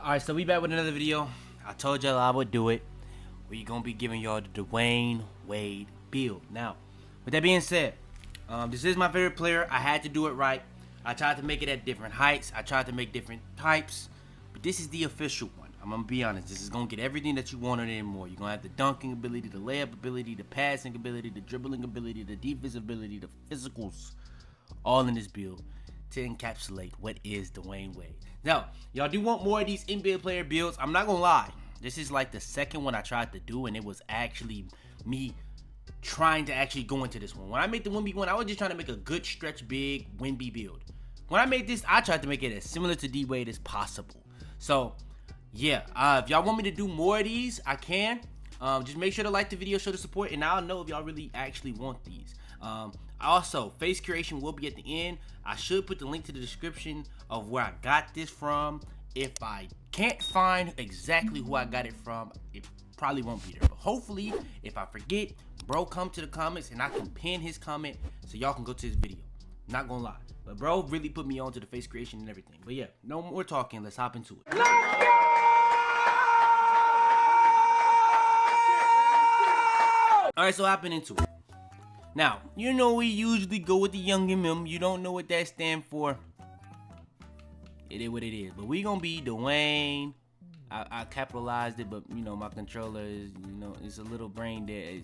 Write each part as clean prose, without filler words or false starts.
Alright, so we back with another video. I told y'all I would do it. We gonna be giving y'all the Dwyane Wade build. Now, with that being said, this is my favorite player. I had to do it right. I tried to make it at different heights. I tried to make different types, but this is the official one. I'm gonna be honest. This is gonna get everything that you wanted and more. You're gonna have the dunking ability, the layup ability, the passing ability, the dribbling ability, the defensive ability, the physicals, all in this build to encapsulate what is Dwyane Wade. Now, y'all do want more of these NBA player builds. I'm not gonna lie. This is like the second one I tried to do, and it was actually me trying to actually go into this one. When I made the WEMBY one, I was just trying to make a good stretch big WEMBY build. When I made this, I tried to make it as similar to D-Wade as possible. So, yeah, if y'all want me to do more of these, I can. Just make sure to like the video, show the support, and I'll know if y'all really actually want these. Also, face creation will be at the end. I should put the link to the description of where I got this from. If I can't find exactly who I got it from, it probably won't be there. But hopefully, if I forget, bro, come to the comments and I can pin his comment so y'all can go to his video. Not gonna lie, but bro really put me on to the face creation and everything. But yeah, no more talking. Let's hop into it. Alright, so hopping into it. Now, you know we usually go with the young MM. You don't know what that stands for. It is what it is. But we gonna be Dwyane. I capitalized it, but you know my controller is, you know, it's a little brain dead.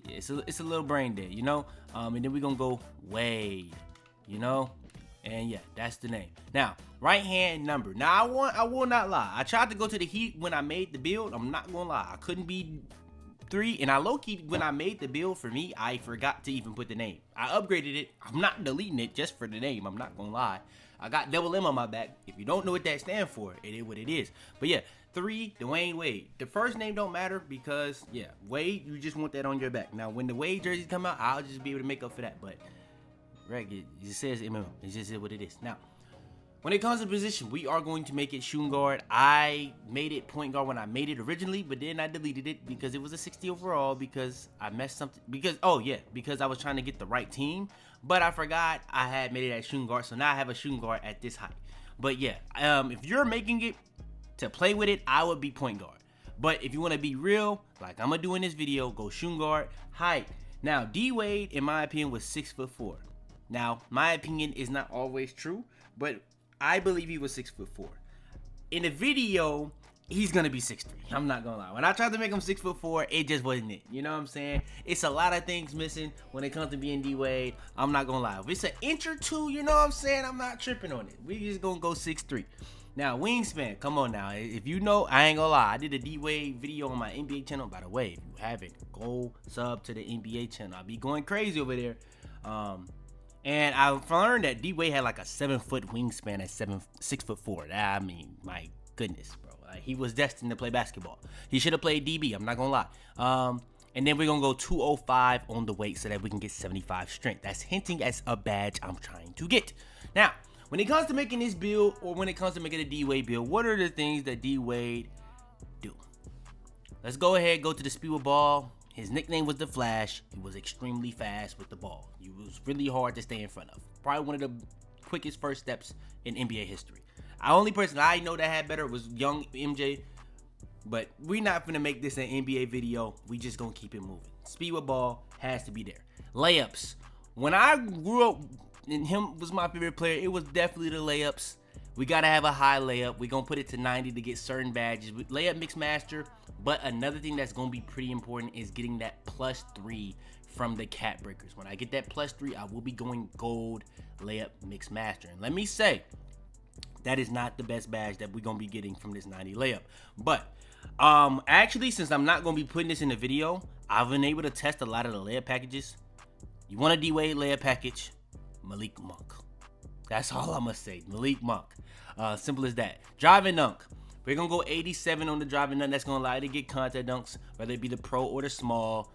It's a little brain dead, you know. And then we gonna go Wade, you know. And yeah, that's the name. Now, right hand number. Now I will not lie. I tried to go to the Heat when I made the build. I'm not gonna lie. I couldn't be 3, and I low-key, when I made the build for me, I forgot to even put the name. I upgraded it. I'm not deleting it just for the name. I'm not gonna lie. I got double M on my back. If you don't know what that stands for, it is what it is. But yeah, 3, Dwyane Wade. The first name don't matter because, yeah, Wade, you just want that on your back. Now, when the Wade jerseys come out, I'll just be able to make up for that. But, right, it says MM. It just is what it is. Now, when it comes to position, we are going to make it shooting guard. I made it point guard when I made it originally, but then I deleted it because it was a 60 overall because I messed something. Because I was trying to get the right team, but I forgot I had made it at shooting guard, so now I have a shooting guard at this height. But yeah, if you're making it to play with it, I would be point guard. But if you want to be real, like I'm gonna do in this video, go shooting guard height. Now, D-Wade, in my opinion, was 6'4". Now, my opinion is not always true, but I believe he was 6'4". In the video, he's gonna be 6'3". I'm not gonna lie. When I tried to make him 6'4", it just wasn't it. You know what I'm saying? It's a lot of things missing when it comes to being D-Wade. I'm not gonna lie. If it's an inch or two, you know what I'm saying? I'm not tripping on it. We just gonna go 6'3". Now, wingspan, come on now. If you know, I ain't gonna lie. I did a D-Wade video on my NBA channel. By the way, if you haven't, go sub to the NBA channel. I'll be going crazy over there. And I learned that D-Wade had like a 7-foot wingspan at 6'4". I mean, my goodness, bro. He was destined to play basketball. He should have played DB. I'm not gonna lie. And then we're gonna go 205 on the weight so that we can get 75 strength. That's hinting as a badge I'm trying to get. Now, when it comes to making this build, or when it comes to making a D-Wade build, what are the things that D-Wade do? Let's go ahead, go to the speed with ball. His nickname was the Flash. He was extremely fast with the ball. He was really hard to stay in front of. Probably one of the quickest first steps in NBA history. The only person I know that had better was young MJ. But we're not gonna make this an NBA video. We just gonna keep it moving. Speed with ball has to be there. Layups. When I grew up, and him was my favorite player, it was definitely the layups. We gotta have a high layup. We're gonna put it to 90 to get certain badges. Layup mix master. But another thing that's gonna be pretty important is getting that +3 from the cat breakers. When I get that +3, I will be going gold layup mix master. And let me say, that is not the best badge that we're gonna be getting from this 90 layup. But actually, since I'm not gonna be putting this in the video, I've been able to test a lot of the layup packages. You want a D-Wade layup package? Malik Monk. That's all I'm gonna say. Malik Monk. Simple as that. Drive and dunk. We're gonna go 87 on the drive and dunk. That's gonna allow you to get contact dunks, whether it be the pro or the small.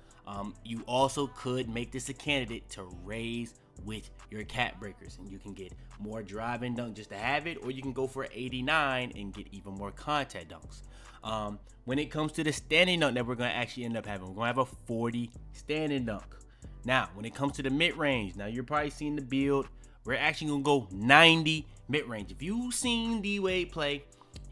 You also could make this a candidate to raise with your cat breakers, and you can get more drive and dunk just to have it, or you can go for 89 and get even more contact dunks. When it comes to the standing dunk that we're gonna actually end up having, we're gonna have a 40 standing dunk. Now, when it comes to the mid-range, now you're probably seeing the build. We're actually gonna go 90 mid-range. If you've seen D-Wade play,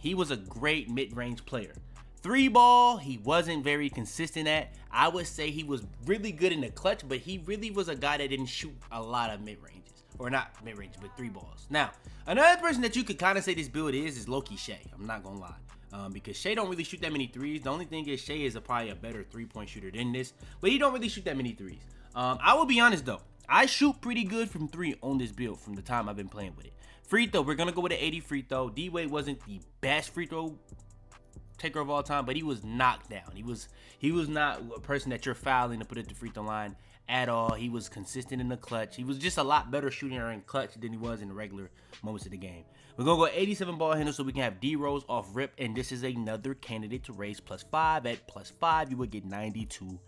he was a great mid-range player. 3-ball, he wasn't very consistent at. I would say he was really good in the clutch, but he really was a guy that didn't shoot a lot of mid-ranges. Or not mid-range, but 3-balls. Now, another person that you could kind of say this build is low-key Shea. I'm not going to lie. Because Shea don't really shoot that many threes. The only thing is Shea is probably a better three-point shooter than this. But he don't really shoot that many threes. I will be honest, though. I shoot pretty good from 3 on this build from the time I've been playing with it. Free throw, we're going to go with an 80 free throw. D-Wade wasn't the best free throw taker of all time, but he was knocked down. He was not a person that you're fouling to put at the free throw line at all. He was consistent in the clutch. He was just a lot better shooting in clutch than he was in the regular moments of the game. We're going to go 87 ball handle so we can have D-Rose off rip, and this is another candidate to raise +5. At +5, you would get 92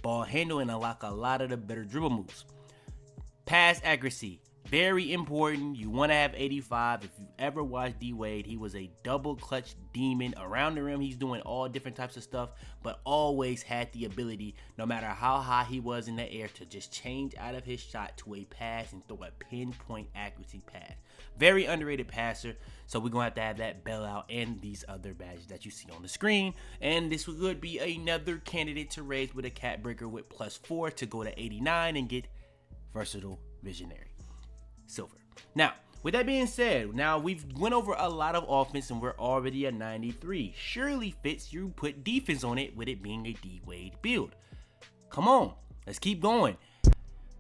ball handle and unlock a lot of the better dribble moves. Pass accuracy. Very important. You want to have 85. If you ever watched D-Wade, he was a double clutch demon. Around the rim, he's doing all different types of stuff, but always had the ability, no matter how high he was in the air, to just change out of his shot to a pass and throw a pinpoint accuracy pass. Very underrated passer, so we're going to have that bailout and these other badges that you see on the screen. And this would be another candidate to raise with a cat breaker with +4 to go to 89 and get versatile visionary silver. Now, with that being said, now we've went over a lot of offense and we're already at 93. Surely Fitz, you put defense on it with it being a D-Wade build. Come on, let's keep going.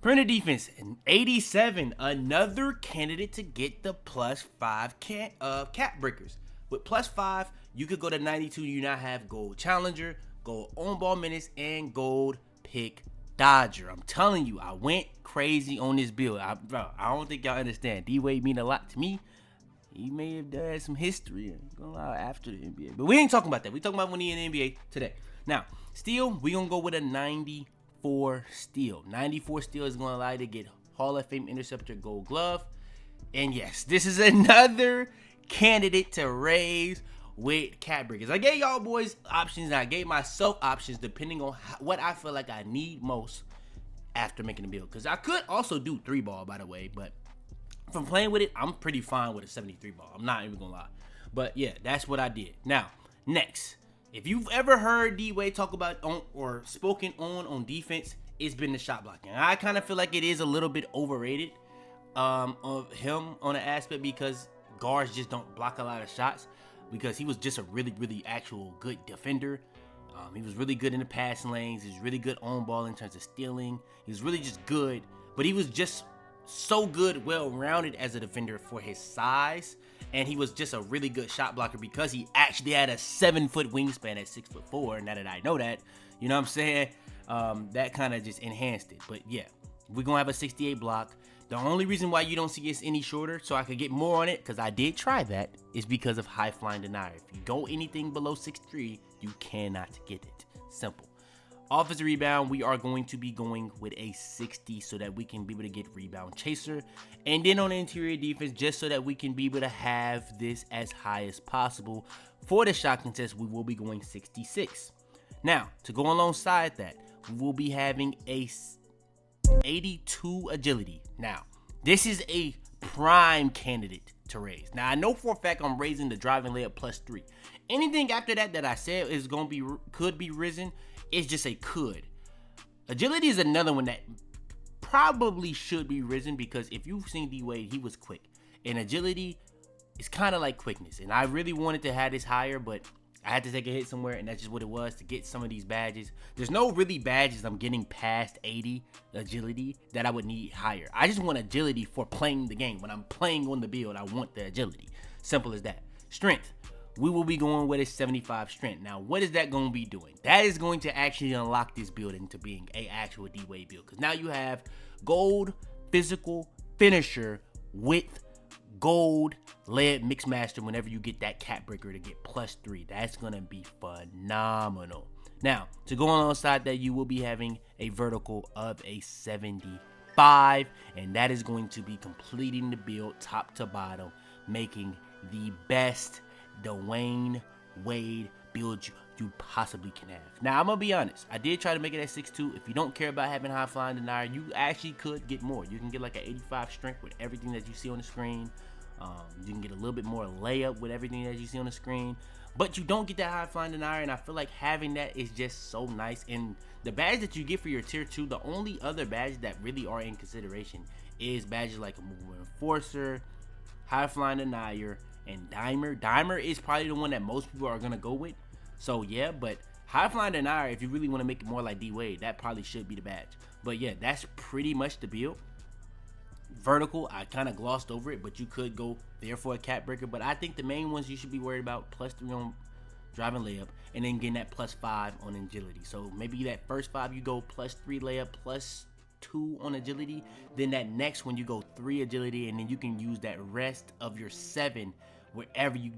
Perimeter defense, an 87, another candidate to get the +5 cat breakers. With +5, you could go to 92. You now have gold challenger, gold on ball minutes, and gold pick dodger. I'm telling you, I went crazy on this build. I don't think y'all understand. D-Wade mean a lot to me. He may have done some history after the NBA, but we ain't talking about that. We talking about when he in the NBA today. Now, steal, we gonna go with a 94 steal. 94 steal is gonna allow you to get Hall of Fame interceptor gold glove. And yes, this is another candidate to raise with cat breakers. I gave y'all boys options and I gave myself options depending on what I feel like I need most after making the build. Because I could also do 3-ball, by the way, but from playing with it, I'm pretty fine with a 73 ball. I'm not even gonna lie. But yeah, that's what I did. Now, next, if you've ever heard D-Wade talk about or spoken on defense, it's been the shot blocking. I kind of feel like it is a little bit overrated of him on an aspect because guards just don't block a lot of shots. Because he was just a really, really actual good defender. He was really good in the passing lanes. He was really good on ball in terms of stealing. He was really just good. But he was just so good, well-rounded as a defender for his size. And he was just a really good shot blocker because he actually had a 7-foot wingspan at 6'4". Now that I know that, you know what I'm saying? That kind of just enhanced it. But yeah, we're going to have a 68 block. The only reason why you don't see us any shorter, so I could get more on it, because I did try that, is because of high flying denier. If you go anything below 6'3", you cannot get it. Simple. Offensive rebound, we are going to be going with a 60 so that we can be able to get rebound chaser. And then on the interior defense, just so that we can be able to have this as high as possible. For the shot contest, we will be going 66. Now, to go alongside that, we will be having a 82 agility. Now, this is a prime candidate to raise. Now, I know for a fact I'm raising the driving layup +3. Anything after that I said is gonna be could be risen. It's just a could. Agility is another one that probably should be risen because if you've seen D-Wade, he was quick. And agility is kind of like quickness. And I really wanted to have this higher, but I had to take a hit somewhere, and that's just what it was to get some of these badges. There's no really badges I'm getting past 80 agility that I would need higher. I just want agility for playing the game. When I'm playing on the build, I want the agility. Simple as that. Strength. We will be going with a 75 strength. Now, what is that going to be doing? That is going to actually unlock this build into being a actual D-Wade build. Because now you have gold physical finisher with gold lead mix master whenever you get that cat breaker to get +3. That's gonna be phenomenal. Now, to go alongside that, you will be having a vertical of a 75, and that is going to be completing the build top to bottom, making the best Dwyane Wade build you possibly can have. Now, I'm gonna be honest, I did try to make it at 6'2". If you don't care about having high flying denier, you actually could get more. You can get like an 85 strength with everything that you see on the screen. You can get a little bit more layup with everything that you see on the screen, but you don't get that high flying denier, and I feel like having that is just so nice. And the badge that you get for your tier 2, the only other badges that really are in consideration is badges like a movement enforcer, high flying denier, and dimer. Dimer is probably the one that most people are gonna go with. So yeah, but high flying denier, if you really want to make it more like D-Wade, that probably should be the badge. But yeah, that's pretty much the build. Vertical, I kind of glossed over it, but you could go there for a cap breaker. But I think the main ones you should be worried about: +3 on driving layup, and then getting that +5 on agility. So maybe that first 5 you go +3 layup, +2 on agility. Then that next one you go 3 agility, and then you can use that rest of your 7 wherever you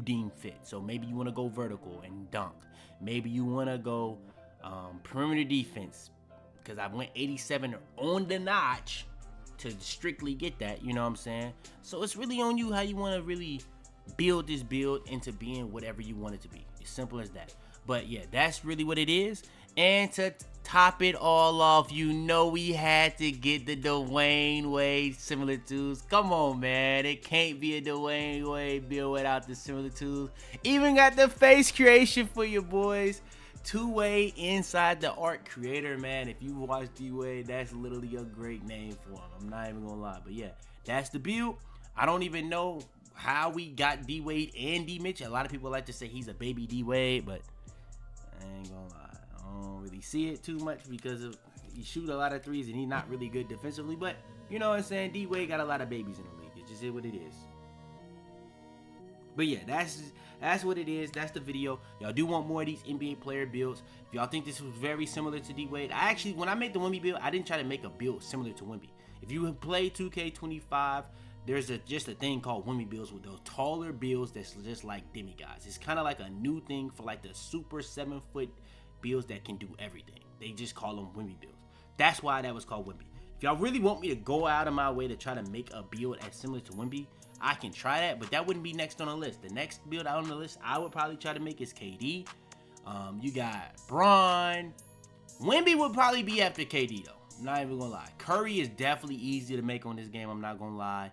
deem fit. So maybe you want to go vertical and dunk. Maybe you want to go perimeter defense, because I went 87 on the notch to strictly get that, you know what I'm saying? So it's really on you how you want to really build this build into being whatever you want it to be. As simple as that. But yeah, that's really what it is. And to top it all off, you know we had to get the Dwyane Wade similitudes. Come on, man. It can't be a Dwyane Wade build without the similitudes. Even got the face creation for your boys. Two-way inside the art creator, man. If you watch D-Wade, that's literally a great name for him. I'm not even gonna lie. But yeah, that's the build. I don't even know how we got D-Wade and D-Mitch. A lot of people like to say he's a baby D-Wade, but I ain't gonna lie. I don't really see it too much because he shoot a lot of threes and he's not really good defensively. But you know what I'm saying? D-Wade got a lot of babies in the league. It just is what it is. But yeah, that's what it is. That's the video. Y'all do want more of these NBA player builds. If y'all think this was very similar to D-Wade, I actually, when I made the WEMBY build, I didn't try to make a build similar to WEMBY. If you play 2K25, there's just a thing called WEMBY builds with those taller builds that's just like demigods. It's kind of like a new thing for like the super 7-foot builds that can do everything. They just call them WEMBY builds. That's why that was called WEMBY. If y'all really want me to go out of my way to try to make a build as similar to WEMBY, I can try that, but that wouldn't be next on the list. The next build out on the list I would probably try to make is KD. You got Braun. WEMBY would probably be after KD though. Not even gonna lie. Curry is definitely easy to make on this game. I'm not gonna lie.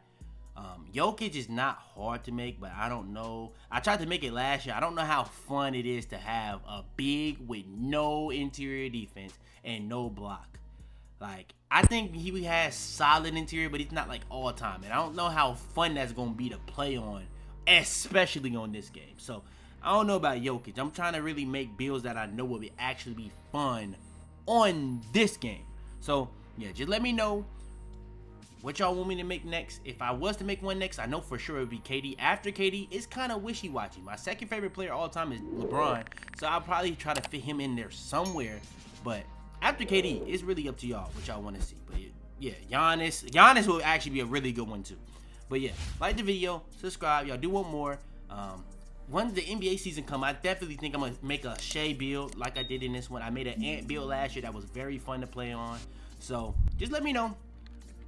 Jokic is not hard to make, but I don't know. I tried to make it last year. I don't know how fun it is to have a big with no interior defense and no block. Like, I think he has solid interior, but he's not like all time. And I don't know how fun that's going to be to play on, especially on this game. So, I don't know about Jokic. I'm trying to really make builds that I know will actually be fun on this game. So, yeah, just let me know what y'all want me to make next. If I was to make one next, I know for sure it would be KD. After KD, it's kind of wishy-washy. My second favorite player all time is LeBron. So, I'll probably try to fit him in there somewhere. But after KD, it's really up to y'all what y'all want to see. But yeah, Giannis will actually be a really good one too. But yeah, like the video, subscribe. Y'all do want more. Once the NBA season come, I definitely think I'm gonna make a Shea build like I did in this one. I made an Ant build last year that was very fun to play on. So just let me know.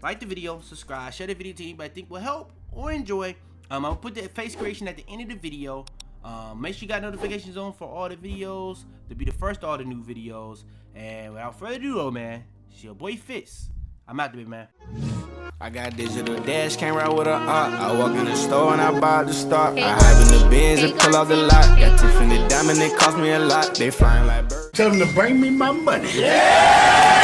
Like the video, subscribe, share the video to anybody I think will help or enjoy. I'm gonna put the face creation at the end of the video. Make sure you got notifications on for all the videos to be the first to all the new videos. And without further ado, though, man, it's your boy Fitz. I'm out there, man. I got digital dash, came right with a art. I walk in the store and I buy the stock. I hide in the bins and pull out the lot. Got Tiffany diamond, it cost me a lot. They flying like birds. Tell them to bring me my money. Yeah!